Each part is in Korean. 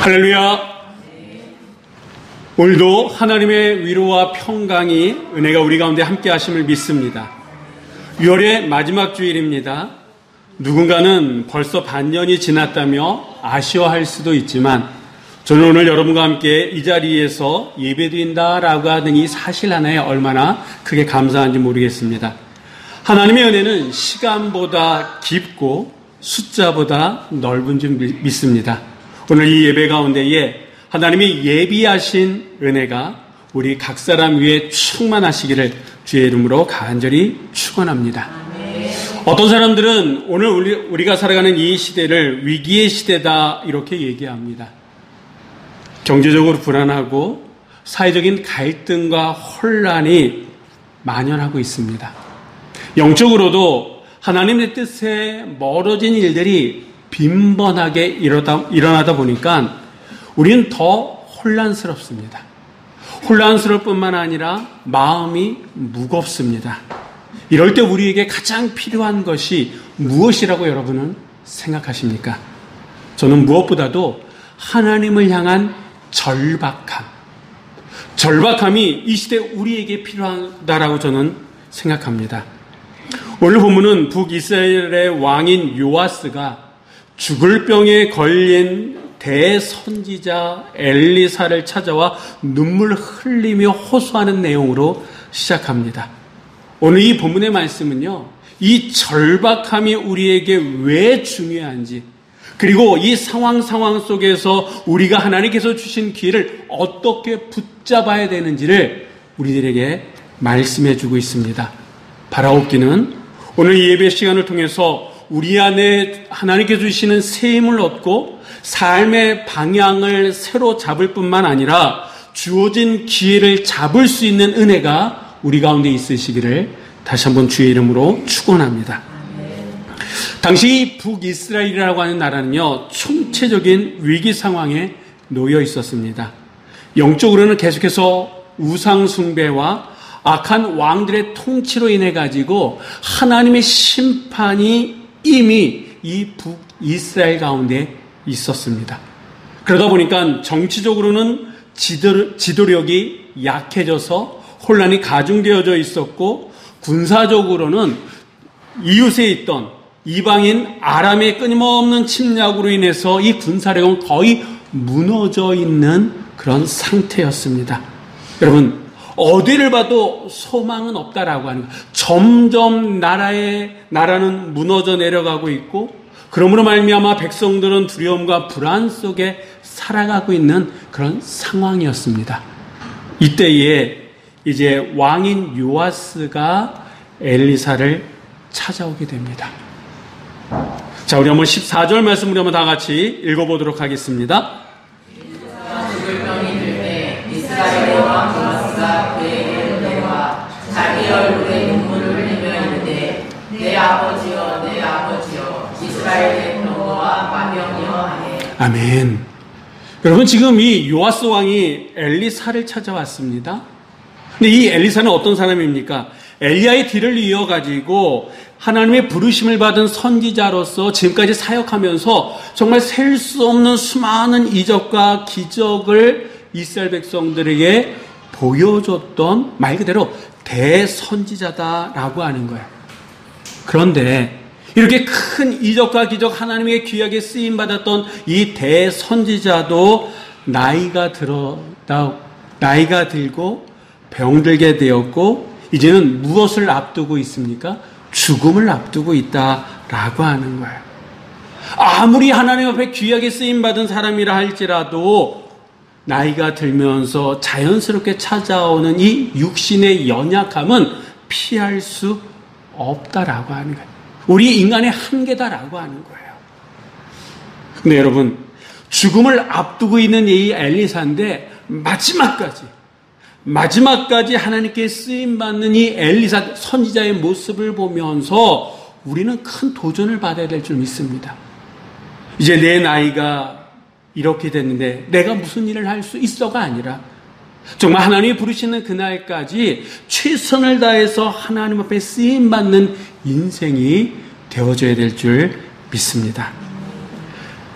할렐루야. 오늘도 하나님의 위로와 평강이 은혜가 우리 가운데 함께 하심을 믿습니다. 6월의 마지막 주일입니다. 누군가는 벌써 반년이 지났다며 아쉬워할 수도 있지만 저는 오늘 여러분과 함께 이 자리에서 예배드린다라고 하는 이 사실 하나에 얼마나 크게 감사한지 모르겠습니다. 하나님의 은혜는 시간보다 깊고 숫자보다 넓은 줄 믿습니다. 오늘 이 예배 가운데에 하나님이 예비하신 은혜가 우리 각 사람 위에 충만하시기를 주의 이름으로 간절히 축원합니다. 어떤 사람들은 오늘 우리가 살아가는 이 시대를 위기의 시대다 이렇게 얘기합니다. 경제적으로 불안하고 사회적인 갈등과 혼란이 만연하고 있습니다. 영적으로도 하나님의 뜻에 멀어진 일들이 빈번하게 일어나다 보니까 우리는 더 혼란스럽습니다. 혼란스러울 뿐만 아니라 마음이 무겁습니다. 이럴 때 우리에게 가장 필요한 것이 무엇이라고 여러분은 생각하십니까? 저는 무엇보다도 하나님을 향한 절박함이 이 시대 우리에게 필요하다라고 저는 생각합니다. 오늘 본문은 북이스라엘의 왕인 요아스가 죽을 병에 걸린 대선지자 엘리사를 찾아와 눈물 흘리며 호소하는 내용으로 시작합니다. 오늘 이 본문의 말씀은요, 이 절박함이 우리에게 왜 중요한지, 그리고 이 상황 속에서 우리가 하나님께서 주신 길을 어떻게 붙잡아야 되는지를 우리들에게 말씀해 주고 있습니다. 바라옵기는 오늘 이 예배 시간을 통해서 우리 안에 하나님께서 주시는 새 힘을 얻고 삶의 방향을 새로 잡을 뿐만 아니라 주어진 기회를 잡을 수 있는 은혜가 우리 가운데 있으시기를 다시 한번 주의 이름으로 축원합니다. 당시 북이스라엘이라고 하는 나라는요, 총체적인 위기 상황에 놓여 있었습니다. 영적으로는 계속해서 우상 숭배와 악한 왕들의 통치로 인해 가지고 하나님의 심판이 이미 이 북이스라엘 가운데 있었습니다. 그러다 보니까 정치적으로는 지도력이 약해져서 혼란이 가중되어져 있었고, 군사적으로는 이웃에 있던 이방인 아람의 끊임없는 침략으로 인해서 이 군사력은 거의 무너져 있는 그런 상태였습니다. 여러분, 어디를 봐도 소망은 없다라고 하는 거예요. 점점 나라는 무너져 내려가고 있고, 그러므로 말미암아 백성들은 두려움과 불안 속에 살아가고 있는 그런 상황이었습니다. 이때에 이제 왕인 요아스가 엘리사를 찾아오게 됩니다. 자, 우리 한번 14절 말씀 우리 한번 다 같이 읽어보도록 하겠습니다. 이스라엘 왕 요아스가 그에게 은혜와 자기 얼굴에 눈물을 흘리며 이르되 내 아버지여 이스라엘의 병거와 마병이여 하네. 아멘. 여러분, 지금 이 요아스 왕이 엘리사를 찾아왔습니다. 근데 이 엘리사는 어떤 사람입니까? 엘리야의 뒤를 이어가지고 하나님의 부르심을 받은 선지자로서 지금까지 사역하면서 정말 셀 수 없는 수많은 이적과 기적을 이스라엘 백성들에게 보여줬던 말 그대로 대선지자다라고 하는 거예요. 그런데 이렇게 큰 이적과 기적 하나님의 귀하게 쓰임받았던 이 대선지자도 나이가 들고 병들게 되었고 이제는 무엇을 앞두고 있습니까? 죽음을 앞두고 있다라고 하는 거예요. 아무리 하나님 앞에 귀하게 쓰임받은 사람이라 할지라도 나이가 들면서 자연스럽게 찾아오는 이 육신의 연약함은 피할 수 없다라고 하는 거예요. 우리 인간의 한계다라고 하는 거예요. 근데 여러분, 죽음을 앞두고 있는 이 엘리사인데 마지막까지 하나님께 쓰임받는 이 엘리사 선지자의 모습을 보면서 우리는 큰 도전을 받아야 될 줄 믿습니다. 이제 내 나이가 이렇게 됐는데 내가 무슨 일을 할 수 있어가 아니라 정말 하나님이 부르시는 그날까지 최선을 다해서 하나님 앞에 쓰임받는 인생이 되어져야 될 줄 믿습니다.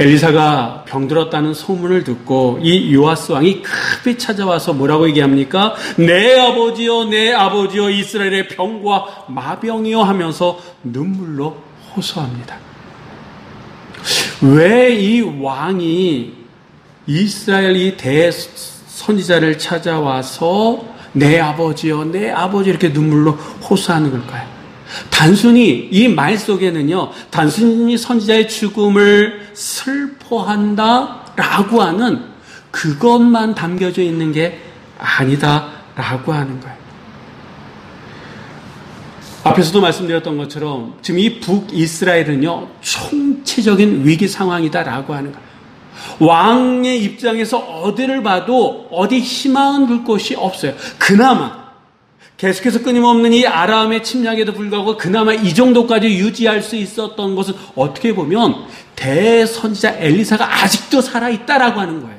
엘리사가 병들었다는 소문을 듣고 이 요아스 왕이 급히 찾아와서 뭐라고 얘기합니까? 내 아버지여 이스라엘의 병과 마병이여 하면서 눈물로 호소합니다. 왜 이 왕이 이스라엘 이 대선지자를 찾아와서 내 아버지여 이렇게 눈물로 호소하는 걸까요? 단순히 이 말 속에는요, 단순히 선지자의 죽음을 슬퍼한다라고 하는 그것만 담겨져 있는 게 아니다라고 하는 거예요. 앞에서도 말씀드렸던 것처럼 지금 이 북이스라엘은요, 총체적인 위기 상황이다라고 하는 거예요. 왕의 입장에서 어디를 봐도 어디 희망은 둘 곳이 없어요. 그나마 계속해서 끊임없는 이 아람의 침략에도 불구하고 그나마 이 정도까지 유지할 수 있었던 것은 어떻게 보면 대선지자 엘리사가 아직도 살아있다라고 하는 거예요.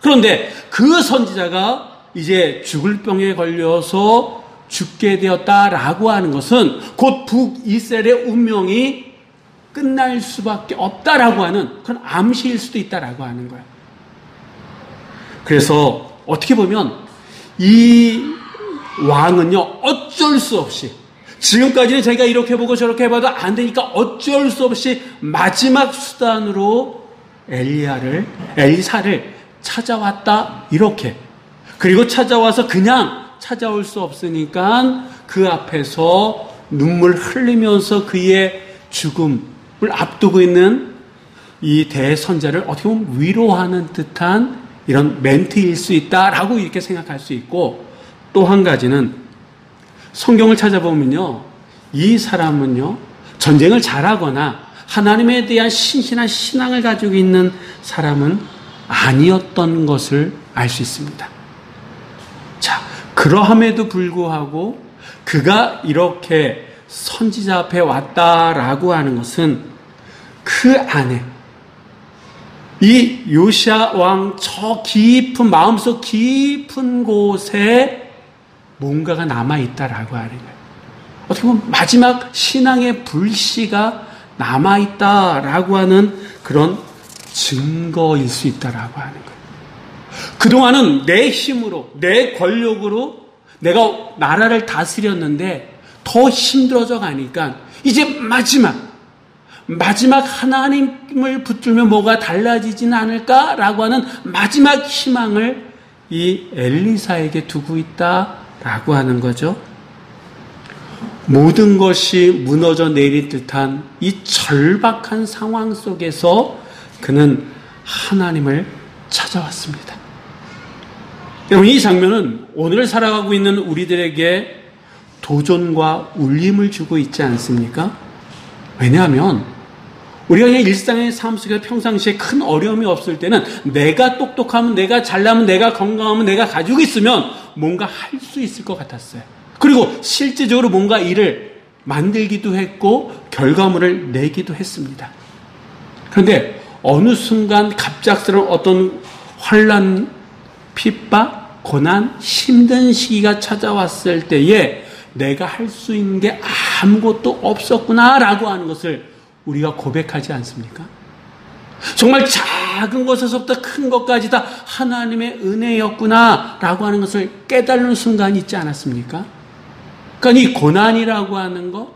그런데 그 선지자가 이제 죽을 병에 걸려서 죽게 되었다라고 하는 것은 곧 북이스라엘의 운명이 끝날 수밖에 없다라고 하는 그런 암시일 수도 있다라고 하는 거예요. 그래서 어떻게 보면 이 왕은요, 어쩔 수 없이 지금까지는 자기가 이렇게 보고 저렇게 해봐도 안 되니까 어쩔 수 없이 마지막 수단으로 엘리사를 찾아왔다 이렇게. 그리고 찾아와서 그냥 찾아올 수 없으니까 그 앞에서 눈물 흘리면서 그의 죽음을 앞두고 있는 이 대선자를 어떻게 보면 위로하는 듯한 이런 멘트일 수 있다라고 이렇게 생각할 수 있고, 또 한 가지는 성경을 찾아보면요, 이 사람은요, 전쟁을 잘하거나 하나님에 대한 신실한 신앙을 가지고 있는 사람은 아니었던 것을 알 수 있습니다. 자, 그러함에도 불구하고 그가 이렇게 선지자 앞에 왔다라고 하는 것은 그 안에 이 요시야 왕 저 깊은 마음속 깊은 곳에 뭔가가 남아있다라고 하는 거예요. 어떻게 보면 마지막 신앙의 불씨가 남아있다라고 하는 그런 증거일 수 있다라고 하는 거예요. 그동안은 내 힘으로, 내 권력으로 내가 나라를 다스렸는데 더 힘들어져 가니까 이제 마지막 하나님을 붙들면 뭐가 달라지지는 않을까라고 하는 마지막 희망을 이 엘리사에게 두고 있다라고 하는 거죠. 모든 것이 무너져 내릴 듯한 이 절박한 상황 속에서 그는 하나님을 찾아왔습니다. 여러분, 이 장면은 오늘 살아가고 있는 우리들에게 도전과 울림을 주고 있지 않습니까? 왜냐하면 우리가 그냥 일상의 삶 속에서 평상시에 큰 어려움이 없을 때는 내가 똑똑하면, 내가 잘나면, 내가 건강하면, 내가 가지고 있으면 뭔가 할 수 있을 것 같았어요. 그리고 실제적으로 뭔가 일을 만들기도 했고 결과물을 내기도 했습니다. 그런데 어느 순간 갑작스러운 어떤 환난, 핍박, 고난, 힘든 시기가 찾아왔을 때에 내가 할 수 있는 게 아무것도 없었구나라고 하는 것을 우리가 고백하지 않습니까? 정말 작은 것에서부터 큰 것까지 다 하나님의 은혜였구나라고 하는 것을 깨달는 순간이 있지 않았습니까? 그러니까 이 고난이라고 하는 것,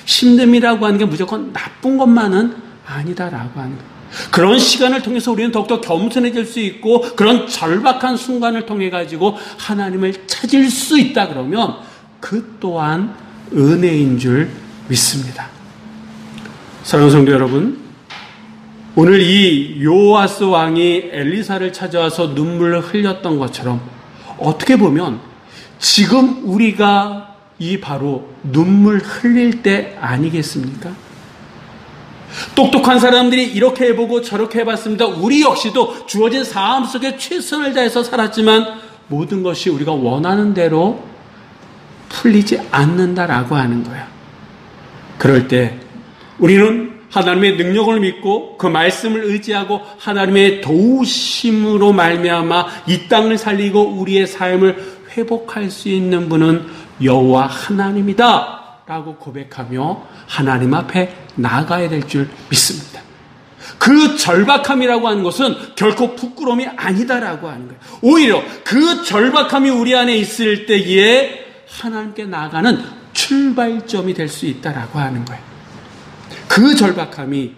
힘듦이라고 하는 게 무조건 나쁜 것만은 아니다라고 하는 것. 그런 시간을 통해서 우리는 더욱더 겸손해질 수 있고 그런 절박한 순간을 통해 가지고 하나님을 찾을 수 있다 그러면 그 또한 은혜인 줄 믿습니다. 사랑하는 성도 여러분, 오늘 이 요아스 왕이 엘리사를 찾아와서 눈물을 흘렸던 것처럼 어떻게 보면 지금 우리가 이 바로 눈물 흘릴 때 아니겠습니까? 똑똑한 사람들이 이렇게 해보고 저렇게 해봤습니다. 우리 역시도 주어진 삶 속에 최선을 다해서 살았지만 모든 것이 우리가 원하는 대로 풀리지 않는다라고 하는 거야. 그럴 때 우리는 하나님의 능력을 믿고 그 말씀을 의지하고 하나님의 도우심으로 말미암아 이 땅을 살리고 우리의 삶을 회복할 수 있는 분은 여호와 하나님이다 라고 고백하며 하나님 앞에 나아가야 될 줄 믿습니다. 그 절박함이라고 하는 것은 결코 부끄러움이 아니다라고 하는 거예요. 오히려 그 절박함이 우리 안에 있을 때에 하나님께 나아가는 출발점이 될 수 있다라고 하는 거예요. 그 절박함이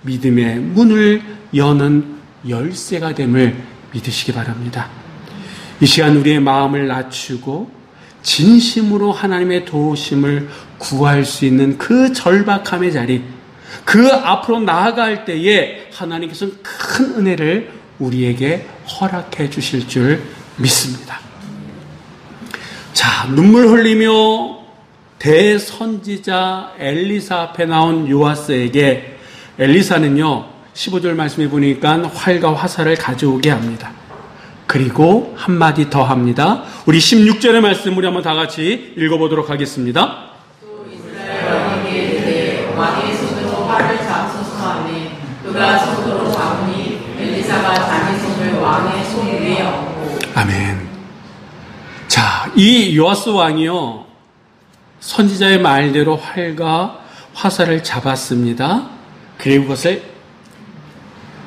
믿음의 문을 여는 열쇠가 됨을 믿으시기 바랍니다. 이 시간 우리의 마음을 낮추고 진심으로 하나님의 도우심을 구할 수 있는 그 절박함의 자리, 그 앞으로 나아갈 때에 하나님께서는 큰 은혜를 우리에게 허락해 주실 줄 믿습니다. 자, 눈물 흘리며 대선지자 엘리사 앞에 나온 요아스에게 엘리사는요, 15절 말씀해 보니까 활과 화살을 가져오게 합니다. 그리고 한마디 더 합니다. 우리 16절의 말씀 우리 한번 다 같이 읽어보도록 하겠습니다. 또 이스라엘 왕에게 이르되 왕의 손으로 활을 잡소서 하니 그가 손으로 잡으니 엘리사가 자기 손을 왕의 손 위에 얹고. 아멘. 자, 이 요아스 왕이요, 선지자의 말대로 활과 화살을 잡았습니다. 그리고 그것을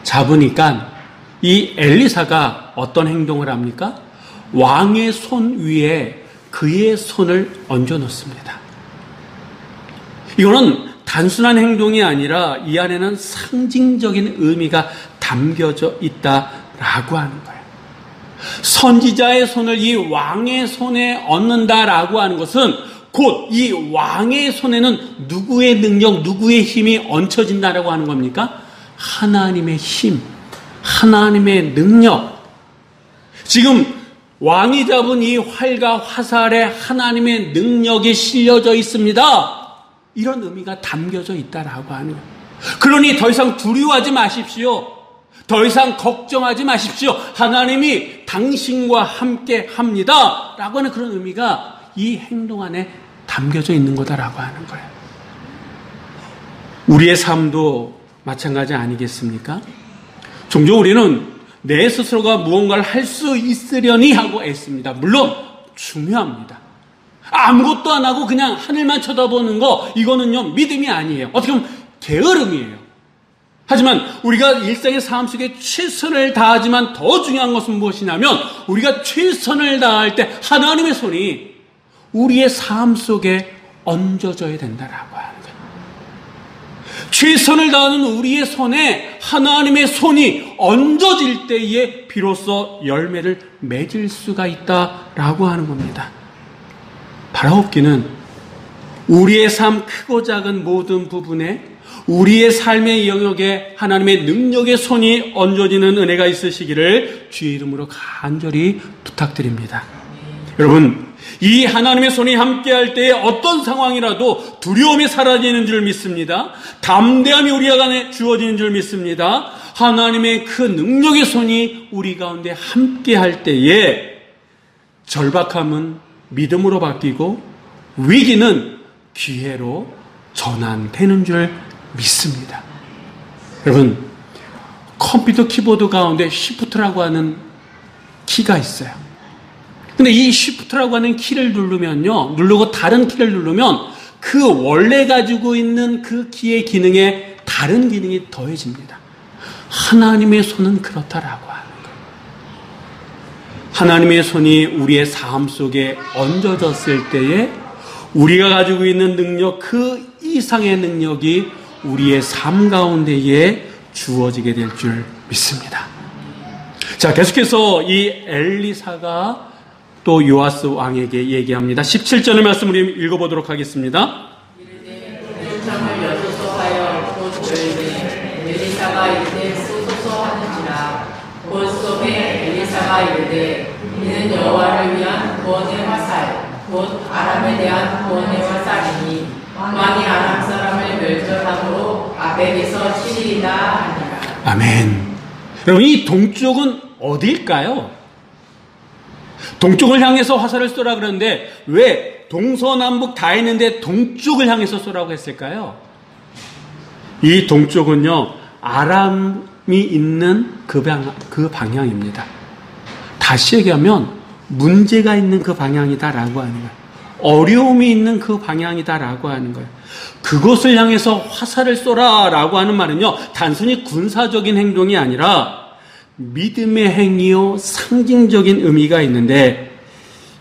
잡으니까 이 엘리사가 어떤 행동을 합니까? 왕의 손 위에 그의 손을 얹어 놓습니다. 이거는 단순한 행동이 아니라 이 안에는 상징적인 의미가 담겨져 있다라고 하는 거예요. 선지자의 손을 이 왕의 손에 얹는다라고 하는 것은 곧 이 왕의 손에는 누구의 능력, 누구의 힘이 얹혀진다라고 하는 겁니까? 하나님의 힘, 하나님의 능력. 지금 왕이 잡은 이 활과 화살에 하나님의 능력이 실려져 있습니다. 이런 의미가 담겨져 있다라고 하는 거예요. 그러니 더 이상 두려워하지 마십시오. 더 이상 걱정하지 마십시오. 하나님이 당신과 함께 합니다. 라고 하는 그런 의미가 이 행동 안에 담겨져 있는 거다라고 하는 거예요. 우리의 삶도 마찬가지 아니겠습니까? 종종 우리는 내 스스로가 무언가를 할 수 있으려니 하고 애씁니다. 물론 중요합니다. 아무것도 안 하고 그냥 하늘만 쳐다보는 거, 이거는요 믿음이 아니에요. 어떻게 보면 게으름이에요. 하지만 우리가 일상의 삶 속에 최선을 다하지만 더 중요한 것은 무엇이냐면 우리가 최선을 다할 때 하나님의 손이 우리의 삶 속에 얹어져야 된다라고 하는 거예요. 최선을 다하는 우리의 손에 하나님의 손이 얹어질 때에 비로소 열매를 맺을 수가 있다라고 하는 겁니다. 바라옵기는 우리의 삶 크고 작은 모든 부분에 우리의 삶의 영역에 하나님의 능력의 손이 얹어지는 은혜가 있으시기를 주의 이름으로 간절히 부탁드립니다. 여러분, 이 하나님의 손이 함께할 때에 어떤 상황이라도 두려움이 사라지는 줄 믿습니다. 담대함이 우리 안에 주어지는 줄 믿습니다. 하나님의 그 능력의 손이 우리 가운데 함께할 때에 절박함은 믿음으로 바뀌고 위기는 기회로 전환되는 줄 믿습니다. 여러분, 컴퓨터 키보드 가운데 쉬프트라고 하는 키가 있어요. 근데 이 쉬프트라고 하는 키를 누르고 다른 키를 누르면 그 원래 가지고 있는 그 키의 기능에 다른 기능이 더해집니다. 하나님의 손은 그렇다라고 하는 거예요. 하나님의 손이 우리의 삶 속에 얹어졌을 때에 우리가 가지고 있는 능력, 그 이상의 능력이 우리의 삶 가운데에 주어지게 될 줄 믿습니다. 자, 계속해서 이 엘리사가 또 요아스 왕에게 얘기합니다. 17절의 말씀 우리 읽어보도록 하겠습니다. 이르되 창을 여소서 하여 곧 열되 엘리사가 이르되 쏘소서 하는지라. 곧 쏘매 엘리사가 이르되 이는 여호와를 위한 구원의 화살 곧 아람에 대한 구원의 화살이니 왕이 아람 사람을 멸절함으로 아벨에서 치리이다 하니라. 아멘. 여러분, 이 동쪽은 어디일까요? 동쪽을 향해서 화살을 쏘라 그러는데 왜 동서남북 다 있는데 동쪽을 향해서 쏘라고 했을까요? 이 동쪽은요, 아람이 있는 그 방향입니다. 다시 얘기하면 문제가 있는 그 방향이다라고 하는 거예요. 어려움이 있는 그 방향이다라고 하는 거예요. 그곳을 향해서 화살을 쏘라라고 하는 말은요, 단순히 군사적인 행동이 아니라 믿음의 행위요 상징적인 의미가 있는데,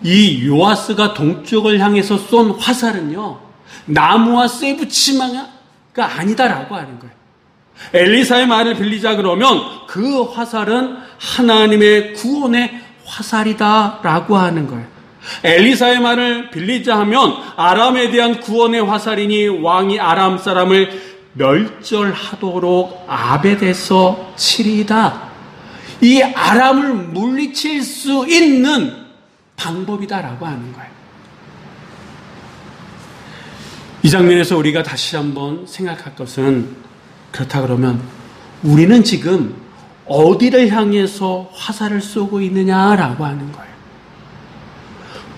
이 요아스가 동쪽을 향해서 쏜 화살은요, 나무와 쇠붙이마가 아니다라고 하는 거예요. 엘리사의 말을 빌리자 그러면 그 화살은 하나님의 구원의 화살이다라고 하는 거예요. 엘리사의 말을 빌리자 하면 아람에 대한 구원의 화살이니 왕이 아람 사람을 멸절하도록 아벳에서 치리이다. 이 아람을 물리칠 수 있는 방법이다라고 하는 거예요. 이 장면에서 우리가 다시 한번 생각할 것은, 그렇다 그러면 우리는 지금 어디를 향해서 화살을 쏘고 있느냐라고 하는 거예요.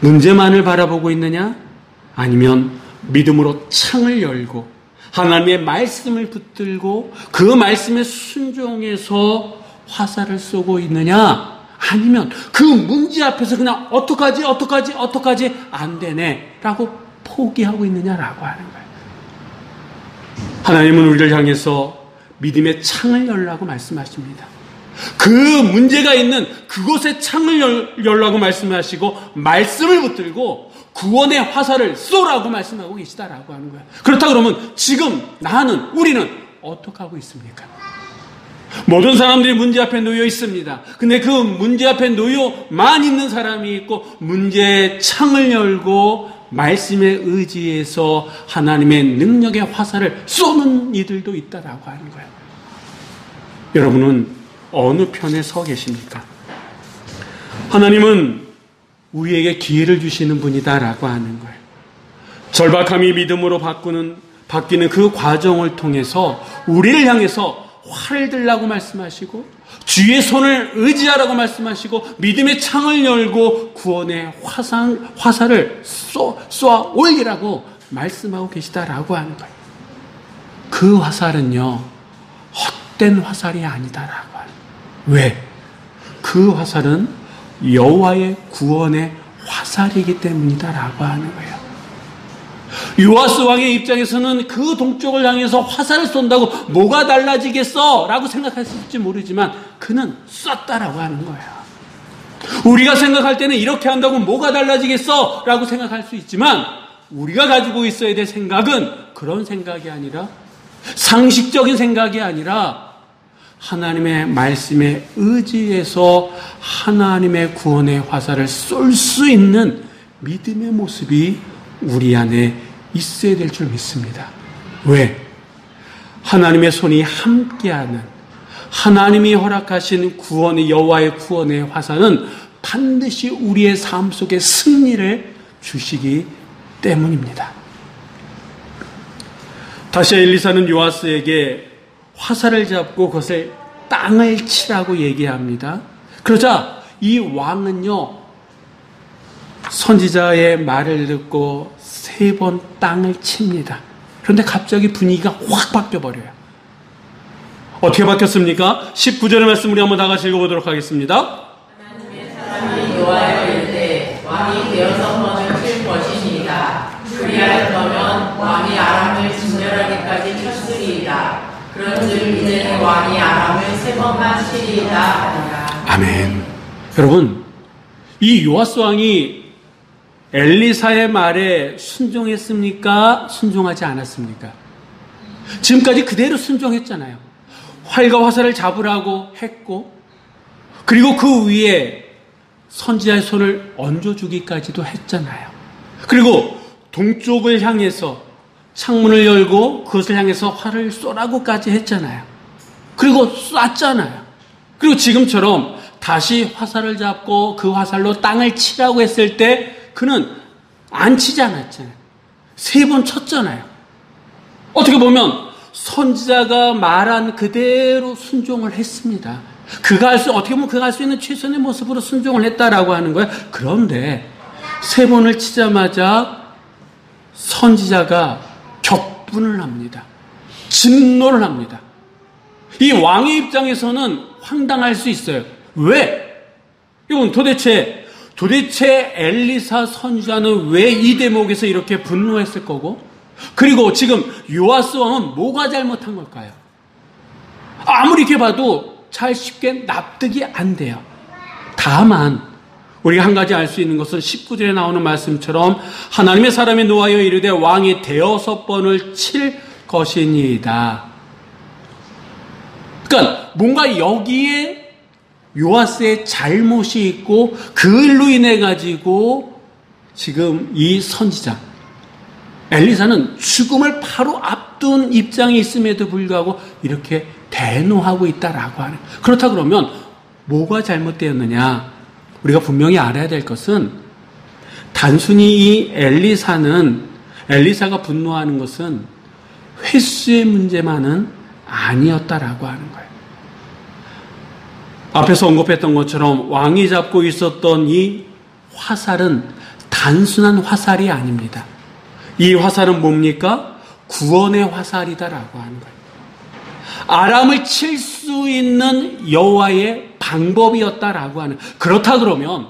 문제만을 바라보고 있느냐? 아니면 믿음으로 창을 열고 하나님의 말씀을 붙들고 그 말씀에 순종해서 화살을 쏘고 있느냐? 아니면 그 문제 앞에서 그냥 어떡하지 안 되네 라고 포기하고 있느냐라고 하는 거예요. 하나님은 우리를 향해서 믿음의 창을 열라고 말씀하십니다. 그 문제가 있는 그곳에 창을 열라고 말씀하시고 말씀을 붙들고 구원의 화살을 쏘라고 말씀하고 계시다라고 하는 거예요. 그렇다 그러면 지금 우리는 어떻게 하고 있습니까? 모든 사람들이 문제 앞에 놓여 있습니다. 근데 그 문제 앞에 놓여만 있는 사람이 있고, 문제의 창을 열고 말씀에 의지해서 하나님의 능력의 화살을 쏘는 이들도 있다라고 하는 거예요. 여러분은 어느 편에 서 계십니까? 하나님은 우리에게 기회를 주시는 분이다라고 하는 거예요. 절박함이 믿음으로 바뀌는 그 과정을 통해서 우리를 향해서 활을 들라고 말씀하시고, 주의 손을 의지하라고 말씀하시고, 믿음의 창을 열고 구원의 화살을 쏘아 올리라고 말씀하고 계시다라고 하는 거예요. 그 화살은요, 헛된 화살이 아니다라고 하는 거예요. 왜? 그 화살은 여호와의 구원의 화살이기 때문이다라고 하는 거예요. 요아스 왕의 입장에서는 그 동쪽을 향해서 화살을 쏜다고 뭐가 달라지겠어? 라고 생각했을지 모르지만 그는 쐈다라고 하는 거예요. 우리가 생각할 때는 이렇게 한다고 뭐가 달라지겠어? 라고 생각할 수 있지만, 우리가 가지고 있어야 될 생각은 그런 생각이 아니라, 상식적인 생각이 아니라 하나님의 말씀에 의지해서 하나님의 구원의 화살을 쏠 수 있는 믿음의 모습이 우리 안에 있어야 될 줄 믿습니다. 왜? 하나님의 손이 함께하는, 하나님이 허락하신 구원의, 여호와의 구원의 화살은 반드시 우리의 삶 속에 승리를 주시기 때문입니다. 다시 엘리사는 요아스에게 화살을 잡고 그것을 땅을 치라고 얘기합니다. 그러자 이 왕은요, 선지자의 말을 듣고 3번 땅을 칩니다. 그런데 갑자기 분위기가 확 바뀌어버려요. 어떻게 바뀌었습니까? 19절의 말씀 우리 한번 다 같이 읽어보도록 하겠습니다. 하나님의 사람이 노아에 이르되 왕이 대여섯 번을 칠 것이니이다. 그리하였더면 왕이 아람을 진멸하기까지 쳤으리이다. 그런즉 이제는 왕이 아람을 3번만 치리이다 하니라. 아멘. 여러분, 이 요아스 왕이 엘리사의 말에 순종했습니까? 순종하지 않았습니까? 지금까지 그대로 순종했잖아요. 활과 화살을 잡으라고 했고, 그리고 그 위에 선지자의 손을 얹어주기까지도 했잖아요. 그리고 동쪽을 향해서 창문을 열고 그것을 향해서 활을 쏘라고까지 했잖아요. 그리고 쐈잖아요. 그리고 지금처럼 다시 화살을 잡고 그 화살로 땅을 치라고 했을 때 그는 안 치지 않았잖아요. 3번 쳤잖아요. 어떻게 보면 선지자가 말한 그대로 순종을 했습니다. 어떻게 보면 그가 할 수 있는 최선의 모습으로 순종을 했다라고 하는 거예요. 그런데 3번을 치자마자 선지자가 격분을 합니다. 진노를 합니다. 이 왕의 입장에서는 황당할 수 있어요. 왜? 이건 도대체 도대체 엘리사 선지자는 왜 이 대목에서 이렇게 분노했을 거고, 그리고 지금 요아스 왕은 뭐가 잘못한 걸까요? 아무리 이렇게 봐도 잘 쉽게 납득이 안 돼요. 다만 우리가 한 가지 알 수 있는 것은 19절에 나오는 말씀처럼 하나님의 사람이 노하여 이르되 왕이 6번을 칠 것이니이다. 그러니까 뭔가 여기에 요아스의 잘못이 있고 그 일로 인해 가지고 지금 이 선지자 엘리사는 죽음을 바로 앞둔 입장에 있음에도 불구하고 이렇게 대노하고 있다라고 하는. 그렇다 그러면 뭐가 잘못되었느냐? 우리가 분명히 알아야 될 것은 단순히 이 엘리사가 분노하는 것은 횟수의 문제만은 아니었다라고 하는 거예요. 앞에서 언급했던 것처럼 왕이 잡고 있었던 이 화살은 단순한 화살이 아닙니다. 이 화살은 뭡니까? 구원의 화살이다라고 하는 거예요. 아람을 칠 수 있는 여호와의 방법이었다라고 하는. 그렇다 그러면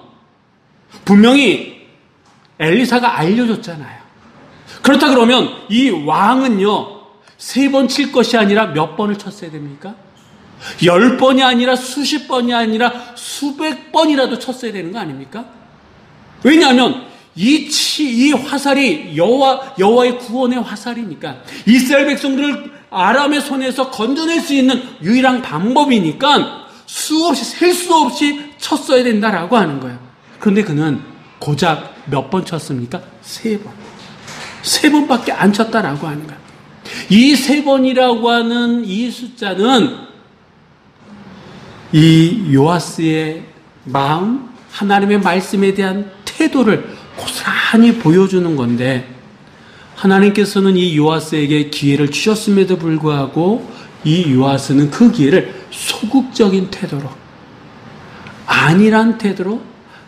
분명히 엘리사가 알려줬잖아요. 그렇다 그러면 이 왕은요 3번 칠 것이 아니라 몇 번을 쳤어야 됩니까? 10번이 아니라 수십 번이 아니라 수백 번이라도 쳤어야 되는 거 아닙니까? 왜냐하면 이 화살이 여호와의 구원의 화살이니까, 이스라엘 백성들을 아람의 손에서 건져낼 수 있는 유일한 방법이니까 셀 수 없이 쳤어야 된다라고 하는 거예요. 그런데 그는 고작 몇 번 쳤습니까? 3번. 3번밖에 안 쳤다라고 하는 거예요. 이 3번이라고 하는 이 숫자는 이 요아스의 마음, 하나님의 말씀에 대한 태도를 고스란히 보여주는 건데, 하나님께서는 이 요아스에게 기회를 주셨음에도 불구하고 이 요아스는 그 기회를 소극적인 태도로, 안일한 태도로,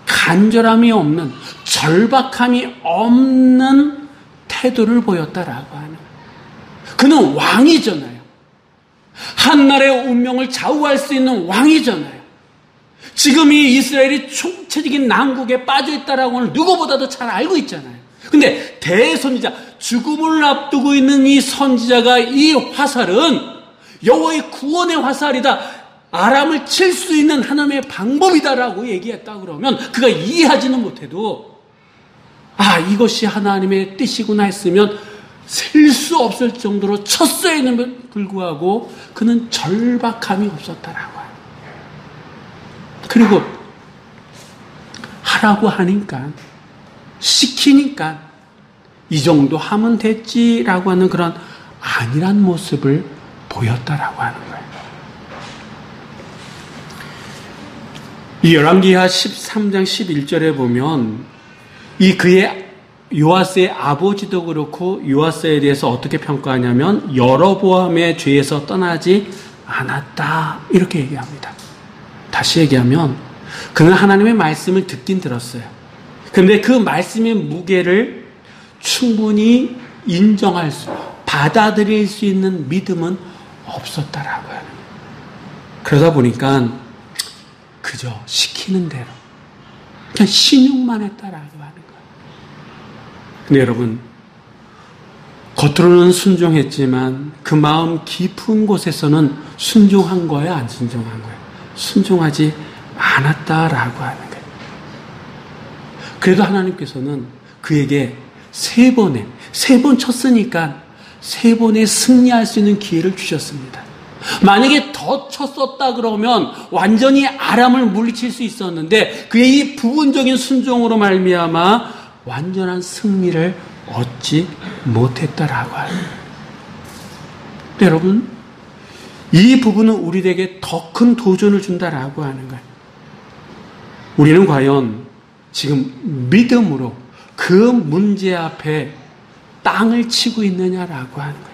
간절함이 없는, 절박함이 없는 태도를 보였다라고 하는. 그는 왕이잖아요. 한나라의 운명을 좌우할 수 있는 왕이잖아요. 지금 이 이스라엘이 총체적인 난국에 빠져 있다라고 하는 누구보다도 잘 알고 있잖아요. 근데 대선지자, 죽음을 앞두고 있는 이 선지자가 이 화살은 여호와의 구원의 화살이다, 아람을 칠 수 있는 하나님의 방법이다라고 얘기했다 그러면 그가 이해하지는 못해도 이것이 하나님의 뜻이구나 했으면 셀 수 없을 정도로 쳤어야 했음에도 불구하고 그는 절박함이 없었다라고 해요. 그리고 하라고 하니까, 시키니까 이 정도 하면 됐지라고 하는 그런 안일한 모습을 보였다라고 하는 거예요. 이 열왕기하 13장 11절에 보면 이 그의 요아스의 아버지도 그렇고 요아스에 대해서 어떻게 평가하냐면 여로보암의 죄에서 떠나지 않았다 이렇게 얘기합니다. 다시 얘기하면 그는 하나님의 말씀을 듣긴 들었어요. 그런데 그 말씀의 무게를 충분히 받아들일 수 있는 믿음은 없었다라고 하는 거예요. 그러다 보니까 그저 시키는 대로 그냥 신용만 했다라고 하는 거예요. 근데 여러분, 겉으로는 순종했지만 그 마음 깊은 곳에서는 순종한 거예요, 안 순종한 거예요? 순종하지 않았다라고 하는 거예요. 그래도 하나님께서는 그에게 3번 쳤으니까 3번에 승리할 수 있는 기회를 주셨습니다. 만약에 더 쳤었다 그러면 완전히 아람을 물리칠 수 있었는데 그의 이 부분적인 순종으로 말미암아 완전한 승리를 얻지 못했다라고 하는 거예요. 여러분, 이 부분은 우리에게 더 큰 도전을 준다라고 하는 거예요. 우리는 과연 지금 믿음으로 그 문제 앞에 땅을 치고 있느냐라고 하는 거예요.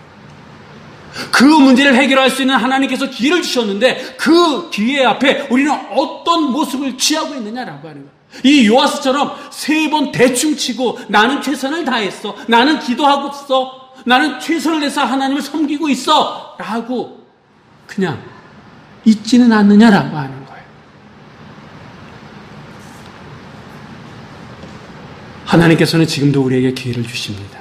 그 문제를 해결할 수 있는 하나님께서 기회를 주셨는데 그 기회 앞에 우리는 어떤 모습을 취하고 있느냐라고 하는 거예요. 이 요아스처럼 3번 대충 치고 나는 최선을 다했어, 나는 기도하고 있어, 나는 최선을 다해서 하나님을 섬기고 있어 라고 그냥 있지는 않느냐라고 하는 거예요. 하나님께서는 지금도 우리에게 기회를 주십니다.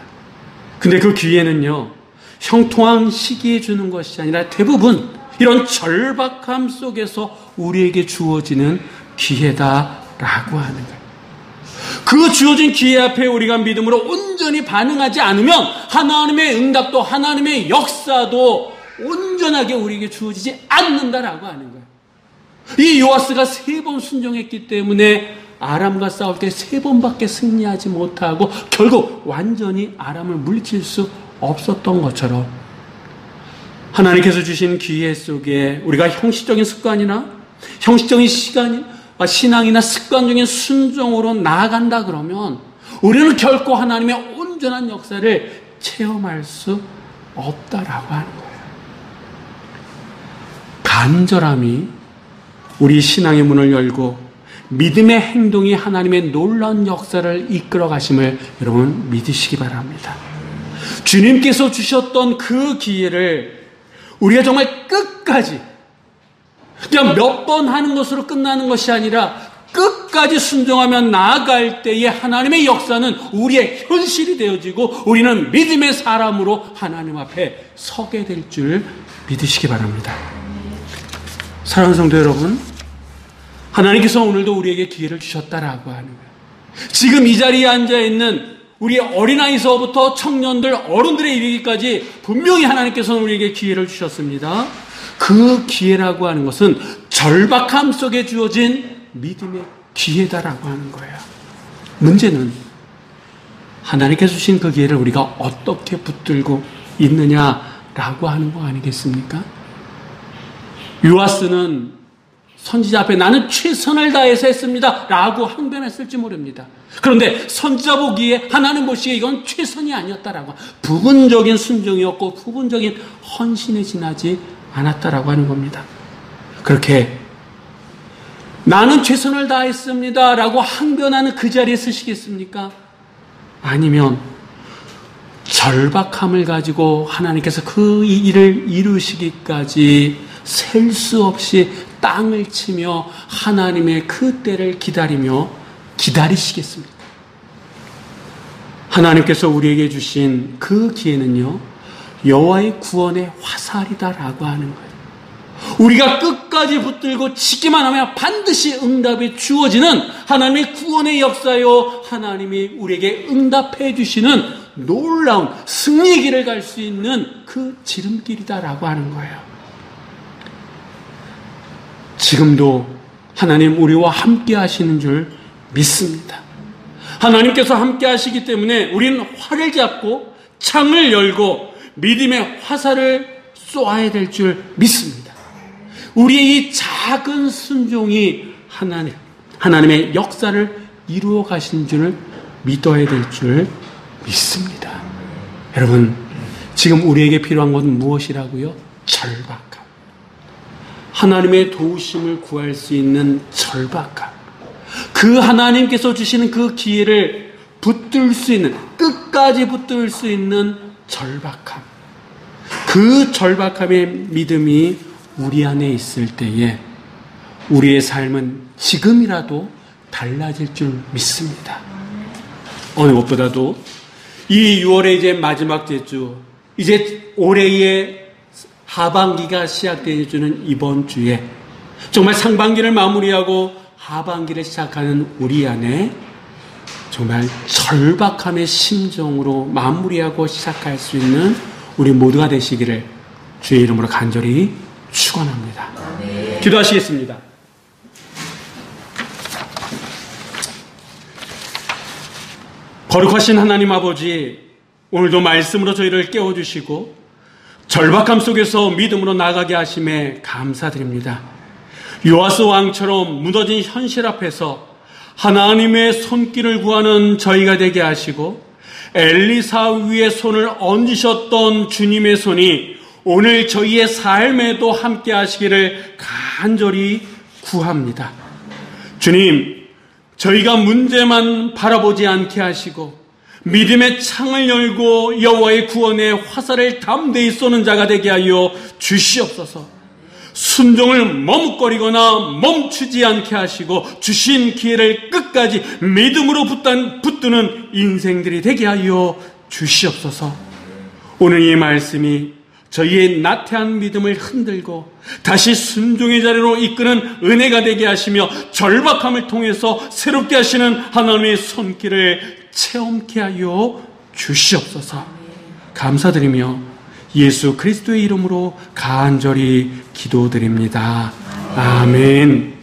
근데 그 기회는요, 형통한 시기에 주는 것이 아니라 대부분 이런 절박함 속에서 우리에게 주어지는 기회다라고 하는 거예요. 그 주어진 기회 앞에 우리가 믿음으로 온전히 반응하지 않으면 하나님의 응답도 하나님의 역사도 온전하게 우리에게 주어지지 않는다라고 하는 거예요. 이 요아스가 3번 순종했기 때문에 아람과 싸울 때 3번밖에 승리하지 못하고 결국 완전히 아람을 물리칠 수 없었던 것처럼 하나님께서 주신 기회 속에 우리가 형식적인 습관이나 형식적인 신앙이나 습관적인 순종으로 나아간다 그러면 우리는 결코 하나님의 온전한 역사를 체험할 수 없다라고 하는 거예요. 간절함이 우리 신앙의 문을 열고 믿음의 행동이 하나님의 놀라운 역사를 이끌어 가심을 여러분 믿으시기 바랍니다. 주님께서 주셨던 그 기회를 우리가 정말 끝까지 그냥 몇 번 하는 것으로 끝나는 것이 아니라 끝까지 순종하며 나아갈 때에 하나님의 역사는 우리의 현실이 되어지고 우리는 믿음의 사람으로 하나님 앞에 서게 될 줄 믿으시기 바랍니다. 사랑하는 성도 여러분, 하나님께서 오늘도 우리에게 기회를 주셨다라고 하는 거예요. 지금 이 자리에 앉아있는 우리 어린아이서부터 청년들, 어른들에 이르기까지 분명히 하나님께서는 우리에게 기회를 주셨습니다. 그 기회라고 하는 것은 절박함 속에 주어진 믿음의 기회다라고 하는 거예요. 문제는 하나님께서 주신 그 기회를 우리가 어떻게 붙들고 있느냐라고 하는 거 아니겠습니까? 요아스는 선지자 앞에 나는 최선을 다해서 했습니다 라고 항변했을지 모릅니다. 그런데 선지자 보기에 하나님 보시기에 이건 최선이 아니었다라고 부분적인 순종이었고 부분적인 헌신에 지나지 않았다라고 하는 겁니다. 그렇게 나는 최선을 다했습니다 라고 항변하는 그 자리에 쓰시겠습니까? 아니면 절박함을 가지고 하나님께서 그 일을 이루시기까지 셀 수 없이 땅을 치며 하나님의 그 때를 기다리며 기다리시겠습니까? 하나님께서 우리에게 주신 그 기회는요, 여호와의 구원의 화살이다라고 하는 거예요. 우리가 끝까지 붙들고 지키만 하면 반드시 응답이 주어지는 하나님의 구원의 역사요, 하나님이 우리에게 응답해 주시는 놀라운 승리의 길을 갈 수 있는 그 지름길이다라고 하는 거예요. 지금도 하나님 우리와 함께 하시는 줄 믿습니다. 하나님께서 함께 하시기 때문에 우리는 활을 잡고 창을 열고 믿음의 화살을 쏘아야 될 줄 믿습니다. 우리의 이 작은 순종이 하나님의 역사를 이루어 가신 줄 믿어야 될 줄 믿습니다. 여러분, 지금 우리에게 필요한 것은 무엇이라고요? 절박함. 하나님의 도우심을 구할 수 있는 절박함. 그 하나님께서 주시는 그 기회를 붙들 수 있는, 끝까지 붙들 수 있는 절박함. 그 절박함의 믿음이 우리 안에 있을 때에 우리의 삶은 지금이라도 달라질 줄 믿습니다. 어느 것보다도 이 6월의 이제 마지막 제주, 이제 올해의 하반기가 시작되는 주는 이번 주에 정말 상반기를 마무리하고 하반기를 시작하는 우리 안에 정말 절박함의 심정으로 마무리하고 시작할 수 있는 우리 모두가 되시기를 주의 이름으로 간절히 축원합니다. 기도하시겠습니다. 거룩하신 하나님 아버지, 오늘도 말씀으로 저희를 깨워주시고 절박함 속에서 믿음으로 나가게 하심에 감사드립니다. 요아스 왕처럼 무너진 현실 앞에서 하나님의 손길을 구하는 저희가 되게 하시고 엘리사 위에 손을 얹으셨던 주님의 손이 오늘 저희의 삶에도 함께 하시기를 간절히 구합니다. 주님, 저희가 문제만 바라보지 않게 하시고 믿음의 창을 열고 여호와의 구원의 화살을 담대히 쏘는 자가 되게 하여 주시옵소서. 순종을 머뭇거리거나 멈추지 않게 하시고 주신 기회를 끝까지 믿음으로 붙드는 인생들이 되게 하여 주시옵소서. 오늘 이 말씀이 저희의 나태한 믿음을 흔들고 다시 순종의 자리로 이끄는 은혜가 되게 하시며 절박함을 통해서 새롭게 하시는 하나님의 손길을 체험케 하여 주시옵소서. 감사드리며 예수 그리스도의 이름으로 간절히 기도드립니다. 아멘.